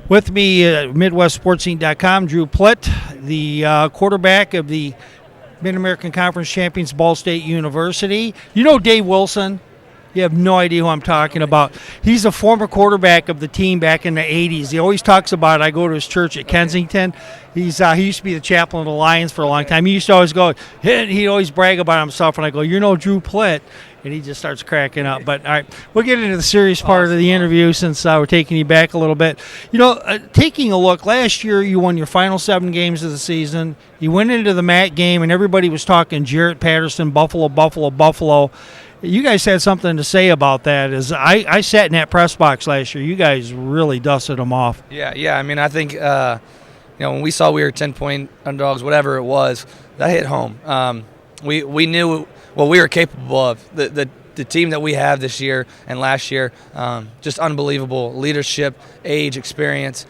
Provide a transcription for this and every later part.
With me, MidwestSportsScene.com, Drew Plitt, the quarterback of the Mid-American Conference champions, Ball State University. You know Dave Wilson? You have no idea who I'm talking about. He's a former quarterback of the team back in the 80s. He always talks about it. I go to his church at Kensington. He used to be the chaplain of the Lions for a long time. He used to always go, he'd always brag about himself, and I go, you know Drew Plitt, and he just starts cracking up. But, all right, we'll get into the serious part of the interview since we're taking you back a little bit. You know, taking a look, last year you won your final 7 games of the season. You went into the MAC game, and everybody was talking Jarrett Patterson, Buffalo. You guys had something to say about that. As I sat in that press box last year, you guys really dusted them off. Yeah. I mean, I think when we saw we were 10-point underdogs, whatever it was, that hit home. We knew what we were capable of. The team that we have this year and last year, just unbelievable leadership, age, experience.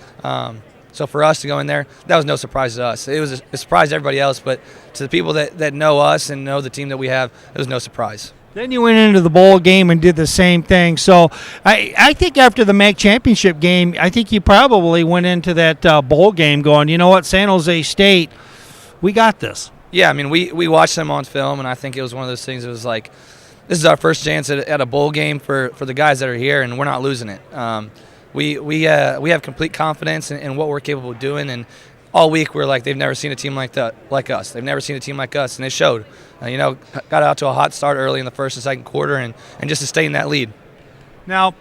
So for us to go in there, that was no surprise to us. It was a surprise to everybody else, but to the people that know us and know the team that we have, it was no surprise. Then you went into the bowl game and did the same thing. So I think after the MAC championship game, I think you probably went into that bowl game going, you know what, San Jose State, we got this. Yeah, I mean, we watched them on film, and I think it was one of those things that was like, this is our first chance at a bowl game for the guys that are here, and we're not losing it. We have complete confidence in what we're capable of doing, and all week we're like, they've never seen a team like us. They've never seen a team like us, and it showed. Got out to a hot start early in the first and second quarter, and just to stay in that lead. Now,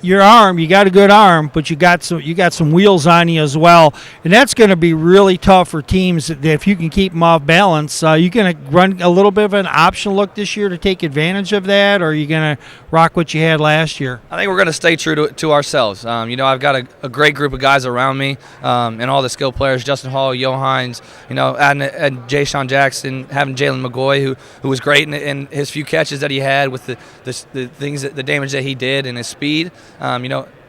your arm, you got a good arm, but you got some wheels on you as well, and that's going to be really tough for teams that if you can keep them off balance. You going to run a little bit of an option look this year to take advantage of that, or are you going to rock what you had last year? I think we're going to stay true to ourselves. I've got a great group of guys around me, and all the skill players, Justin Hall, Yo Hines, and Jay Sean Jackson, having Jalen McGoy, who was great in his few catches that he had with the things, the damage that he did and his speed.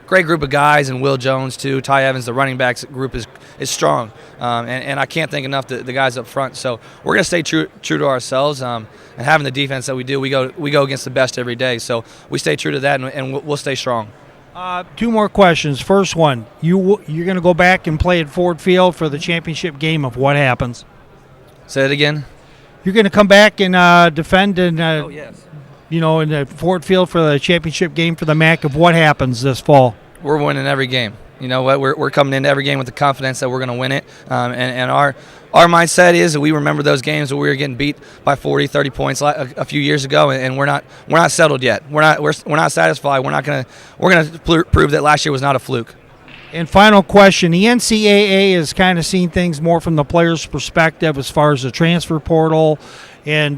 Great group of guys, and Will Jones too. Ty Evans, the running backs group is strong, and I can't thank enough the guys up front. So we're gonna stay true to ourselves, and having the defense that we do, we go against the best every day. So we stay true to that, and we'll stay strong. 2 more questions. First one, you're gonna go back and play at Ford Field for the championship game of what happens? Say it again. You're gonna come back and defend and. Oh yes. In the Ford Field for the championship game for the MAC of what happens this fall? We're winning every game. You know what? We're coming into every game with the confidence that we're going to win it. And our mindset is that we remember those games where we were getting beat by 40, 30 points a few years ago, and we're not settled yet. We're not satisfied. We're going to prove that last year was not a fluke. And final question, the NCAA has kind of seen things more from the players' perspective as far as the transfer portal and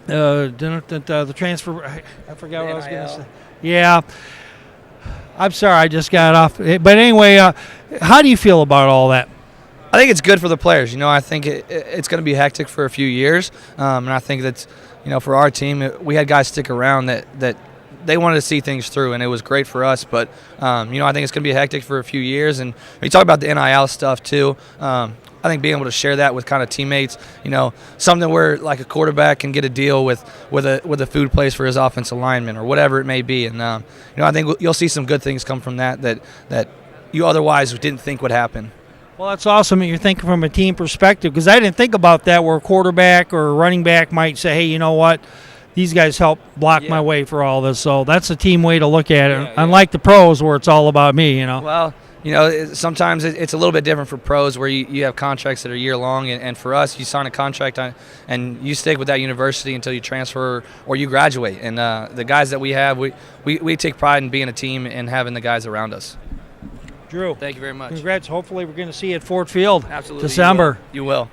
the transfer, I forgot what I was going to say. Yeah. I'm sorry, I just got off. But anyway, how do you feel about all that? I think it's good for the players. I think it's going to be hectic for a few years. And I think that's, for our team, we had guys stick around that they wanted to see things through, and it was great for us. But, I think it's going to be hectic for a few years. And when you talk about the NIL stuff, too, I think being able to share that with kind of teammates, something where like a quarterback can get a deal with a food place for his offensive lineman or whatever it may be. And, I think you'll see some good things come from that you otherwise didn't think would happen. Well, that's awesome that you're thinking from a team perspective, because I didn't think about that where a quarterback or a running back might say, hey, you know what? These guys help block my way for all this. So that's a team way to look at it, unlike the pros where it's all about me, Well, sometimes it's a little bit different for pros where you have contracts that are year-long, and for us, you sign a contract and you stick with that university until you transfer or you graduate. And the guys that we have, we take pride in being a team and having the guys around us. Drew, thank you very much. Congrats. Hopefully we're going to see you at Ford Field. Absolutely. December. You will.